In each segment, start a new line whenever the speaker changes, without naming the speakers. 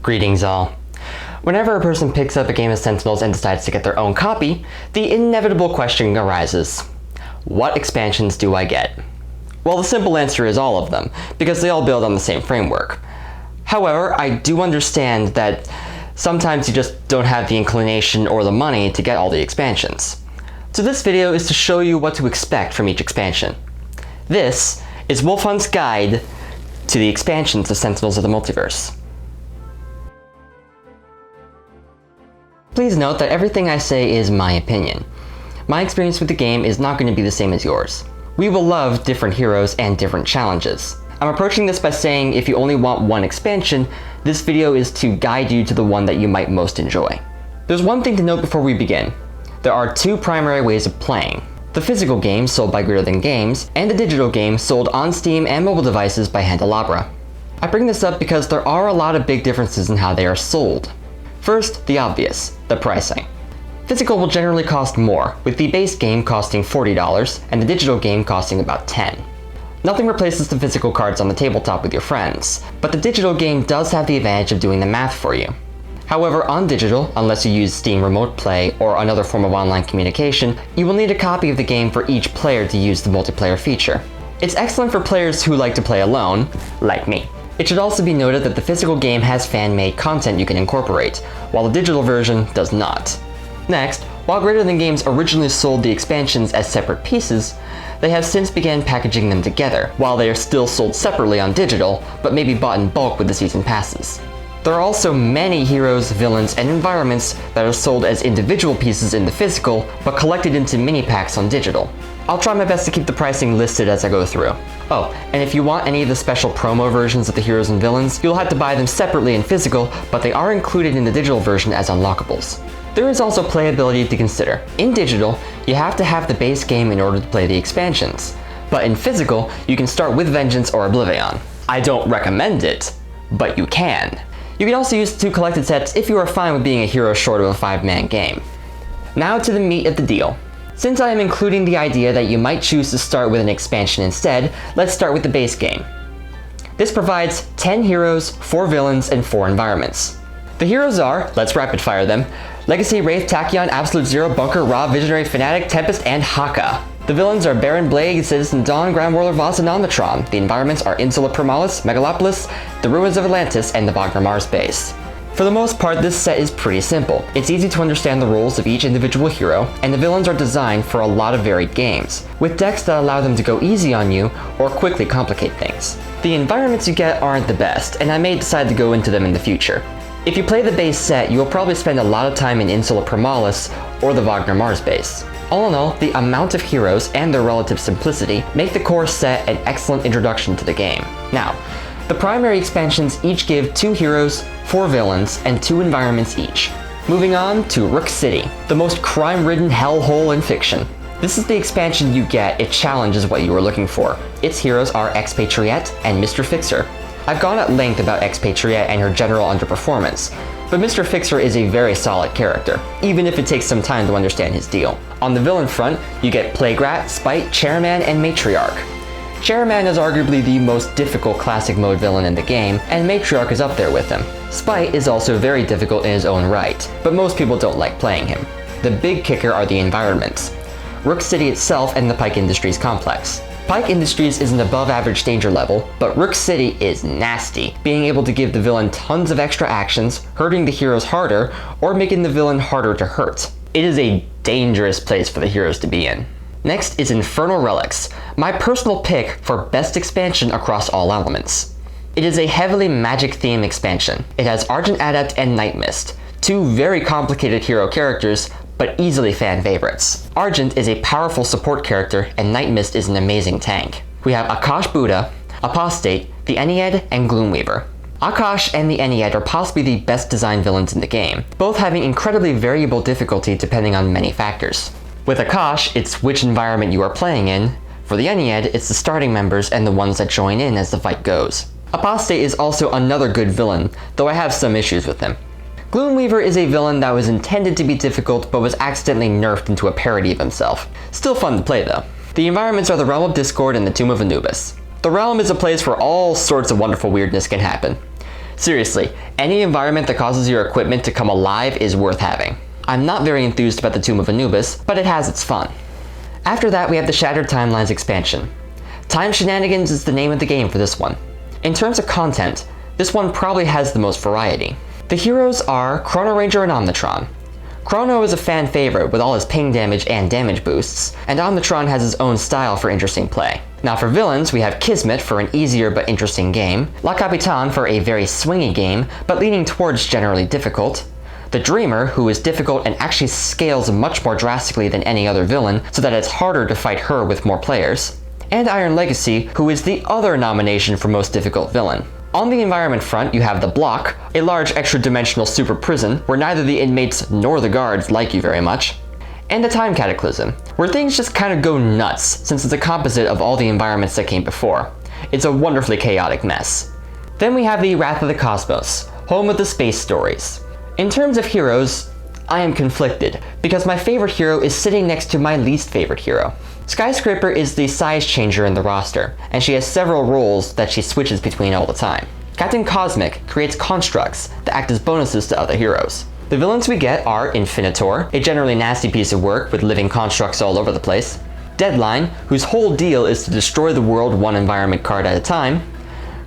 Greetings all. Whenever a person picks up a game of Sentinels and decides to get their own copy, the inevitable question arises. What expansions do I get? Well, the simple answer is all of them, because they all build on the same framework. However, I do understand that sometimes you just don't have the inclination or the money to get all the expansions. So this video is to show you what to expect from each expansion. This is Wolfhunt's guide to the expansions of Sentinels of the Multiverse. Please note that everything I say is my opinion. My experience with the game is not going to be the same as yours. We will love different heroes and different challenges. I'm approaching this by saying if you only want one expansion, this video is to guide you to the one that you might most enjoy. There's one thing to note before we begin. There are two primary ways of playing. The physical game sold by Greater Than Games, and the digital game sold on Steam and mobile devices by Handelabra. I bring this up because there are a lot of big differences in how they are sold. First, the obvious, the pricing. Physical will generally cost more, with the base game costing $40 and the digital game costing about $10. Nothing replaces the physical cards on the tabletop with your friends, but the digital game does have the advantage of doing the math for you. However, on digital, unless you use Steam Remote Play or another form of online communication, you will need a copy of the game for each player to use the multiplayer feature. It's excellent for players who like to play alone, like me. It should also be noted that the physical game has fan-made content you can incorporate, while the digital version does not. Next, while Greater Than Games originally sold the expansions as separate pieces, they have since begun packaging them together, while they are still sold separately on digital, but may be bought in bulk with the season passes. There are also many heroes, villains, and environments that are sold as individual pieces in the physical, but collected into mini-packs on digital. I'll try my best to keep the pricing listed as I go through. Oh, and if you want any of the special promo versions of the heroes and villains, you'll have to buy them separately in physical, but they are included in the digital version as unlockables. There is also playability to consider. In digital, you have to have the base game in order to play the expansions, but in physical, you can start with Vengeance or Oblivion. I don't recommend it, but you can. You can also use 2 collected sets if you are fine with being a hero short of a 5-man game. Now to the meat of the deal. Since I am including the idea that you might choose to start with an expansion instead, let's start with the base game. This provides 10 heroes, 4 villains, and 4 environments. The heroes are, let's rapid fire them, Legacy, Wraith, Tachyon, Absolute Zero, Bunker, Ra, Visionary, Fanatic, Tempest, and Haka. The villains are Baron Blade, Citizen Dawn, Grand Warlord Voss, and Omnitron. The environments are Insula Primalis, Megalopolis, the Ruins of Atlantis, and the Wagner Mars base. For the most part, this set is pretty simple. It's easy to understand the roles of each individual hero, and the villains are designed for a lot of varied games, with decks that allow them to go easy on you or quickly complicate things. The environments you get aren't the best, and I may decide to go into them in the future. If you play the base set, you will probably spend a lot of time in Insula Primalis or the Wagner Mars base. All in all, the amount of heroes and their relative simplicity make the core set an excellent introduction to the game. Now, the primary expansions each give 2 heroes, 4 villains, and 2 environments each. Moving on to Rook City, the most crime-ridden hellhole in fiction. This is the expansion you get if challenge is what you were looking for. Its heroes are Expatriate and Mr. Fixer. I've gone at length about Expatriate and her general underperformance, but Mr. Fixer is a very solid character, even if it takes some time to understand his deal. On the villain front, you get Plague Rat, Spite, Chairman, and Matriarch. Chairman is arguably the most difficult classic mode villain in the game, and Matriarch is up there with him. Spite is also very difficult in his own right, but most people don't like playing him. The big kicker are the environments. Rook City itself and the Pike Industries complex. Pike Industries is an above-average danger level, but Rook City is nasty, being able to give the villain tons of extra actions, hurting the heroes harder, or making the villain harder to hurt. It is a dangerous place for the heroes to be in. Next is Infernal Relics, my personal pick for best expansion across all elements. It is a heavily magic-themed expansion. It has Argent Adept and Night Mist, 2 very complicated hero characters, but easily fan favorites. Argent is a powerful support character, and Night Mist is an amazing tank. We have Akash Buddha, Apostate, the Ennead, and Gloomweaver. Akash and the Ennead are possibly the best designed villains in the game, both having incredibly variable difficulty depending on many factors. With Akash, it's which environment you are playing in. For the Ennead, it's the starting members and the ones that join in as the fight goes. Apostate is also another good villain, though I have some issues with him. Gloomweaver is a villain that was intended to be difficult, but was accidentally nerfed into a parody of himself. Still fun to play though. The environments are the Realm of Discord and the Tomb of Anubis. The Realm is a place where all sorts of wonderful weirdness can happen. Seriously, any environment that causes your equipment to come alive is worth having. I'm not very enthused about the Tomb of Anubis, but it has its fun. After that, we have the Shattered Timelines expansion. Time Shenanigans is the name of the game for this one. In terms of content, this one probably has the most variety. The heroes are Chrono Ranger and Omnitron. Chrono is a fan favorite with all his ping damage and damage boosts, and Omnitron has his own style for interesting play. Now for villains, we have Kismet for an easier but interesting game, La Capitane for a very swingy game, but leaning towards generally difficult, the Dreamer, who is difficult and actually scales much more drastically than any other villain, so that it's harder to fight her with more players, and Iron Legacy, who is the other nomination for most difficult villain. On the environment front, you have the Block, a large extra-dimensional super prison where neither the inmates nor the guards like you very much, and the Time Cataclysm, where things just kind of go nuts since it's a composite of all the environments that came before. It's a wonderfully chaotic mess. Then we have the Wrath of the Cosmos, home of the space stories. In terms of heroes, I am conflicted, because my favorite hero is sitting next to my least favorite hero. Skyscraper is the size changer in the roster, and she has several roles that she switches between all the time. Captain Cosmic creates constructs that act as bonuses to other heroes. The villains we get are Infinitor, a generally nasty piece of work with living constructs all over the place, Deadline, whose whole deal is to destroy the world one environment card at a time,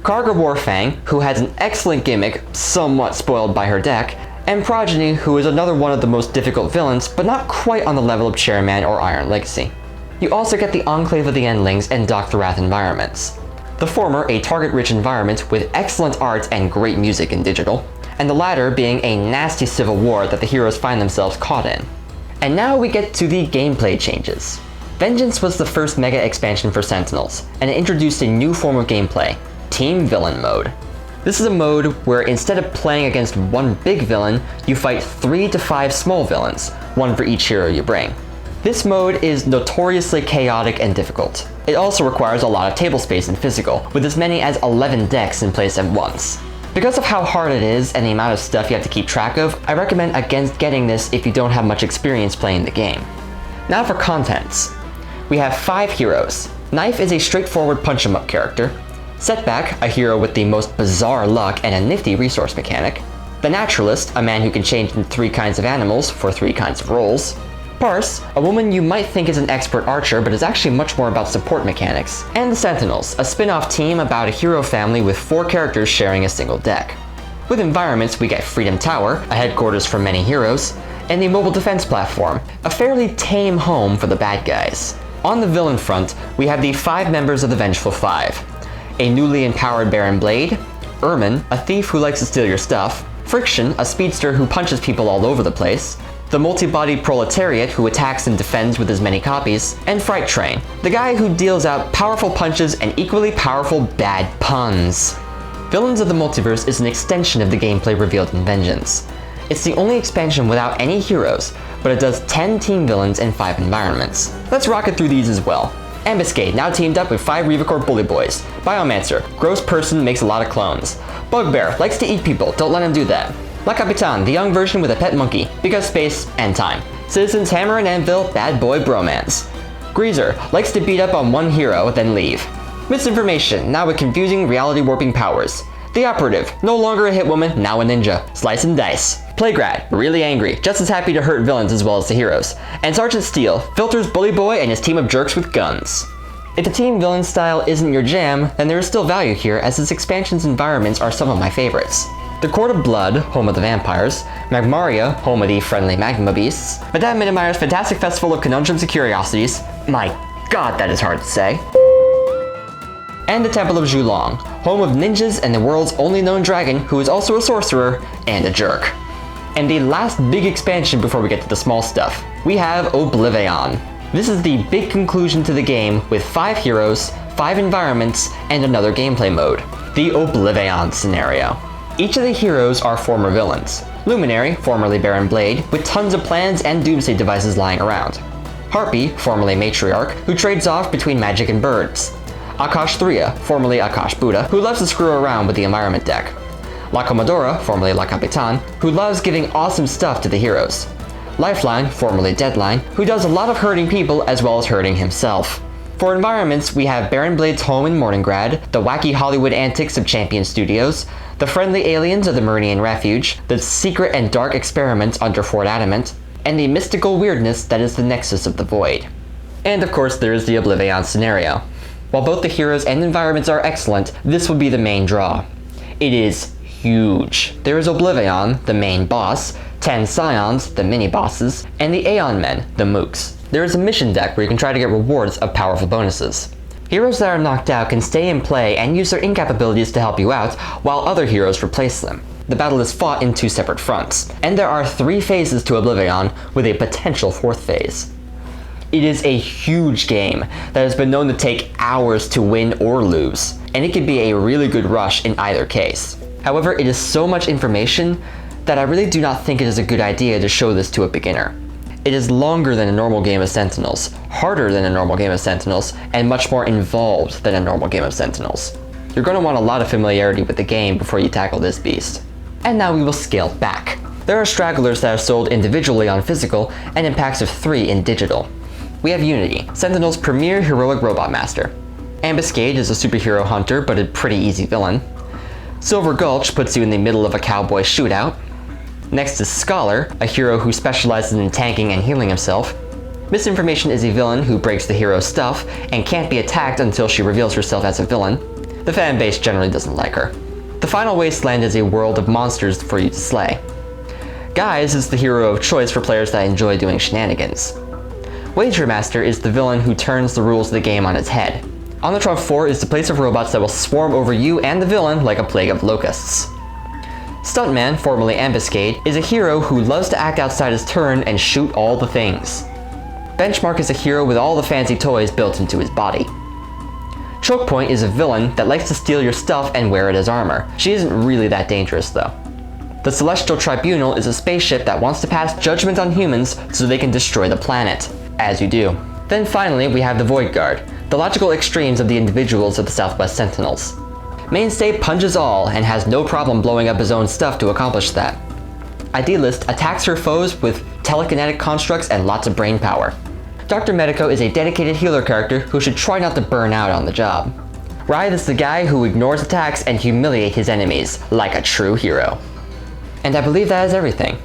Karga Warfang, who has an excellent gimmick, somewhat spoiled by her deck, and Progeny, who is another one of the most difficult villains, but not quite on the level of Chairman or Iron Legacy. You also get the Enclave of the Endlings and Dr. Wrath environments. The former a target-rich environment with excellent art and great music in digital, and the latter being a nasty civil war that the heroes find themselves caught in. And now we get to the gameplay changes. Vengeance was the first mega expansion for Sentinels, and it introduced a new form of gameplay, Team Villain Mode. This is a mode where instead of playing against one big villain, you fight 3 to 5 small villains, one for each hero you bring. This mode is notoriously chaotic and difficult. It also requires a lot of table space and physical, with as many as 11 decks in place at once. Because of how hard it is and the amount of stuff you have to keep track of, I recommend against getting this if you don't have much experience playing the game. Now for contents. We have 5 heroes. Knife is a straightforward punch-em-up character. Setback, a hero with the most bizarre luck and a nifty resource mechanic. The Naturalist, a man who can change into 3 kinds of animals for 3 kinds of roles. Parse, a woman you might think is an expert archer but is actually much more about support mechanics. And the Sentinels, a spin-off team about a hero family with 4 characters sharing a single deck. With environments, we get Freedom Tower, a headquarters for many heroes, and the Mobile Defense Platform, a fairly tame home for the bad guys. On the villain front, we have the 5 members of the Vengeful Five. A newly empowered Baron Blade, Ermine, a thief who likes to steal your stuff, Friction, a speedster who punches people all over the place, the multi-bodied Proletariat who attacks and defends with as many copies, and Fright Train, the guy who deals out powerful punches and equally powerful bad puns. Villains of the Multiverse is an extension of the gameplay revealed in Vengeance. It's the only expansion without any heroes, but it does 10 team villains and 5 environments. Let's rocket through these as well. Ambuscade, now teamed up with 5 Revicore Bully Boys. Biomancer, gross person, makes a lot of clones. Bugbear, likes to eat people, don't let him do that. La Capitane, the young version with a pet monkey, because space and time. Citizens Hammer and Anvil, bad boy bromance. Greaser, likes to beat up on one hero, then leave. Misinformation, now with confusing reality warping powers. The Operative, no longer a hitwoman, now a ninja. Slice and dice. Playgrad, really angry, just as happy to hurt villains as well as the heroes. And Sergeant Steel, filters Bully Boy and his team of jerks with guns. If the team villain style isn't your jam, then there is still value here as its expansion's environments are some of my favorites. The Court of Blood, home of the vampires, Magmaria, home of the friendly magma beasts, Madame Mittermeier's fantastic festival of conundrums and curiosities, my god that is hard to say, and the Temple of Zhulong, home of ninjas and the world's only known dragon who is also a sorcerer and a jerk. And the last big expansion before we get to the small stuff, we have Oblivion. This is the big conclusion to the game with 5 heroes, 5 environments, and another gameplay mode, the Oblivion scenario. Each of the heroes are former villains. Luminary, formerly Baron Blade, with tons of plans and doomsday devices lying around. Harpy, formerly Matriarch, who trades off between magic and birds. Akash Thria, formerly Akash Buddha, who loves to screw around with the environment deck. La Commodora, formerly La Capitane, who loves giving awesome stuff to the heroes. Lifeline, formerly Deadline, who does a lot of hurting people as well as hurting himself. For environments, we have Baron Blade's home in Morningrad, the wacky Hollywood antics of Champion Studios, The friendly aliens of the Meridian Refuge, the secret and dark experiments under Fort Adamant, and the mystical weirdness that is the nexus of the Void. And of course there is the Oblivion scenario. While both the heroes and environments are excellent, this would be the main draw. It is huge. There is Oblivion, the main boss, 10 Scions, the mini-bosses, and the Aeon Men, the mooks. There is a mission deck where you can try to get rewards of powerful bonuses. Heroes that are knocked out can stay in play and use their in-cap abilities to help you out, while other heroes replace them. The battle is fought in 2 separate fronts, and there are 3 phases to Oblivion, with a potential 4th phase. It is a huge game that has been known to take hours to win or lose, and it could be a really good rush in either case. However, it is so much information that I really do not think it is a good idea to show this to a beginner. It is longer than a normal game of Sentinels, harder than a normal game of Sentinels, and much more involved than a normal game of Sentinels. You're going to want a lot of familiarity with the game before you tackle this beast. And now we will scale back. There are stragglers that are sold individually on physical and in packs of 3 in digital. We have Unity, Sentinel's premier heroic robot master. Ambuscade is a superhero hunter but a pretty easy villain. Silver Gulch puts you in the middle of a cowboy shootout. Next is Scholar, a hero who specializes in tanking and healing himself. Misinformation is a villain who breaks the hero's stuff and can't be attacked until she reveals herself as a villain. The fanbase generally doesn't like her. The final wasteland is a world of monsters for you to slay. Guise is the hero of choice for players that enjoy doing shenanigans. Wager Master is the villain who turns the rules of the game on its head. On the Trump 4 is the place of robots that will swarm over you and the villain like a plague of locusts. Stuntman, formerly Ambuscade, is a hero who loves to act outside his turn and shoot all the things. Benchmark is a hero with all the fancy toys built into his body. Choke Point is a villain that likes to steal your stuff and wear it as armor. She isn't really that dangerous though. The Celestial Tribunal is a spaceship that wants to pass judgment on humans so they can destroy the planet. As you do. Then finally we have the Void Guard, the logical extremes of the individuals of the Southwest Sentinels. Mainstay punches all and has no problem blowing up his own stuff to accomplish that. Idealist attacks her foes with telekinetic constructs and lots of brain power. Dr. Medico is a dedicated healer character who should try not to burn out on the job. Writhe is the guy who ignores attacks and humiliates his enemies, like a true hero. And I believe that is everything.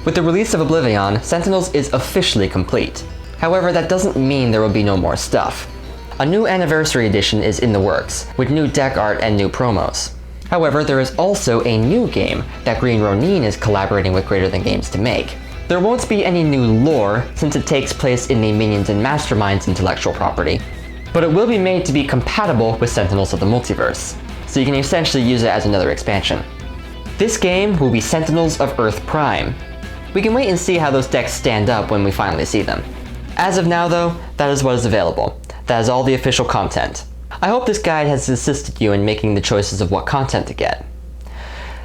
With the release of Oblivion, Sentinels is officially complete. However, that doesn't mean there will be no more stuff. A new Anniversary Edition is in the works, with new deck art and new promos. However, there is also a new game that Green Ronin is collaborating with Greater Than Games to make. There won't be any new lore, since it takes place in the Minions and Masterminds intellectual property, but it will be made to be compatible with Sentinels of the Multiverse, so you can essentially use it as another expansion. This game will be Sentinels of Earth Prime. We can wait and see how those decks stand up when we finally see them. As of now though, that is what is available. That is all the official content. I hope this guide has assisted you in making the choices of what content to get.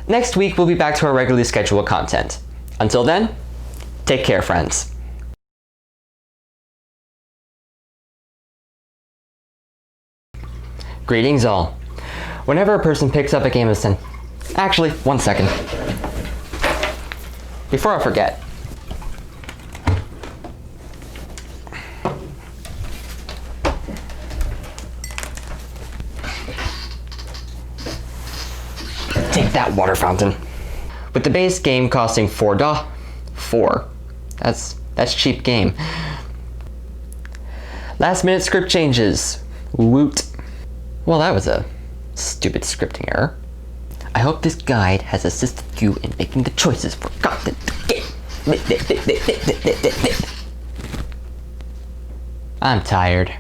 Next week we'll be back to our regularly scheduled content. Until then, take care friends. Greetings all. Whenever a person picks up a game of Actually, one second. Before I forget. Take that, water fountain. With the base game costing $4. That's cheap game. Last minute script changes. Woot. Well, that was a stupid scripting error. I hope this guide has assisted you in making the choices for content to get. I'm tired.